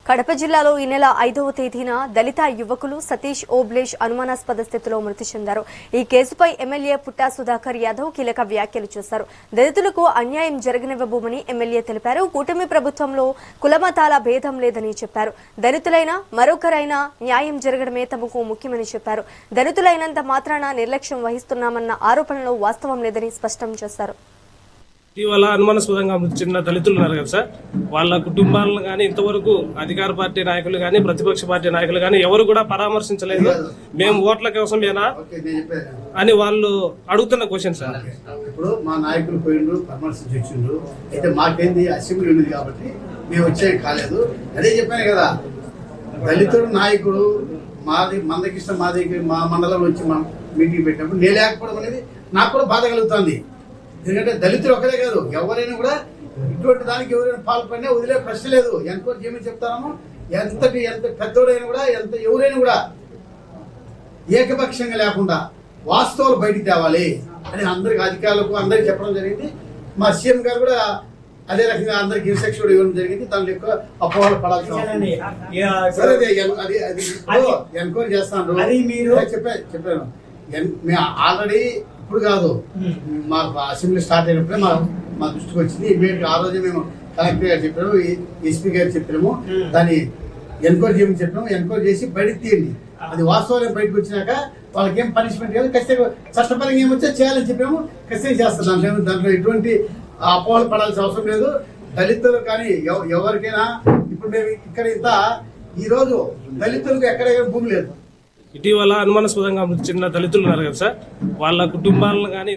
కడప జిల్లాలో ఈ నెల 5వ తేదీన దళిత యువకులు సతీష్ ఓబ్లేష్ అనుమానాస్పద స్థితిలో మృతి చెందారు. ఈ కేసుపై ఎమ్మెల్యే పుట్టా సుధాకర్ యాదవ్ కీలక వ్యాఖ్యలు చేశారు. దళితులకు అన్యాయం జరగనివ్వబోమని ఎమ్మెల్యే తెలిపారు. కూటమి ప్రభుత్వంలో కులమతాల భేదం లేదని చెప్పారు. దళితులైనా మరొకరైనా న్యాయం జరగడమే తమకు ముఖ్యమని చెప్పారు. దళితులైనంత మాత్రాన నిర్లక్ష్యం వహిస్తున్నామన్న ఆరోపణలో వాస్తవం లేదని స్పష్టం చేశారు. ఇటీవల అనుమానాస్పదంగా మృతి చెందిన దళితులు ఉన్నారు కదా సార్, వాళ్ళ కుటుంబాలను కానీ ఇంతవరకు అధికార పార్టీ నాయకులు కానీ ప్రతిపక్ష పార్టీ నాయకులు కానీ ఎవరు కూడా పరామర్శించలేదు. మేము ఓట్ల కోసమేనా అని వాళ్ళు అడుగుతున్న క్వశ్చన్ సార్. ఇప్పుడు మా నాయకులు పోయిండ్రు, పరామర్శించి వచ్చిండ్రు, అయితే మాకేంది అసెంబ్లీ ఉంది కాబట్టి మేము వచ్చే కాలేదు. అదే చెప్పాను కదా, దళితుడు నాయకుడు మాది మందకిష్టం, మా దగ్గర మా మండలంలో వచ్చి మా మీటింగ్ పెట్టినప్పుడు నేను లేకపోవడం అనేది నాకు కూడా బాధ కలుగుతుంది. ఎందుకంటే దళితులు ఒకరే కాదు, ఎవరైనా కూడా ఇటువంటి దానికి ఎవరైనా పాల్పడినా వదిలే ప్రశ్న లేదు. ఎంక్వైరీ చేయమని చెప్తాము. ఎంత పెద్దోడైనా కూడా, ఎవరైనా కూడా ఏకపక్షంగా లేకుండా వాస్తవాలు బయటికి తేవాలి అని అందరికి అధికారులకు అందరికి చెప్పడం జరిగింది. మా సీఎం గారు కూడా అదే రకంగా అందరికి ఇన్స్ట్రక్షన్ ఇవ్వడం జరిగింది. దాంట్లో ఎక్కువ అపోహలు పడాల్సిన ఎంక్వైరీ చేస్తాను. చెప్పాను మేము ఆల్రెడీ, ఇప్పుడు కాదు, మా అసెంబ్లీ స్టార్ట్ అయినప్పుడే మా దృష్టికి వచ్చింది. ఇమీడియట్ ఆ రోజు మేము కలెక్టర్ గారు చెప్పాము, ఎస్పీ గారు చెప్పాము, దాన్ని ఎంక్వైరీ చేయమని చెప్పాము. ఎంక్వైరీ చేసి బయటకు తీయండి, అది వాస్తవాలు బయటకు వచ్చినాక వాళ్ళకి ఏం పనిష్మెంట్ కాదు, ఖచ్చితంగా చట్టపరంగా ఏమొచ్చా చేయాలని చెప్పాము. ఖచ్చితంగా చేస్తాం. దాంట్లో ఎటువంటి అపోహలు పడాల్సిన అవసరం లేదు. దళితులు కానీ ఎవరికైనా ఇప్పుడు మేము ఇక్కడ ఈ రోజు దళితులకు ఎక్కడైనా భూమి లేదు. ఇటీవల అనుమానాస్పదంగా మృతి చెందిన దళితులు ఉన్నారు కదా సార్, వాళ్ళ కుటుంబాలను కానీ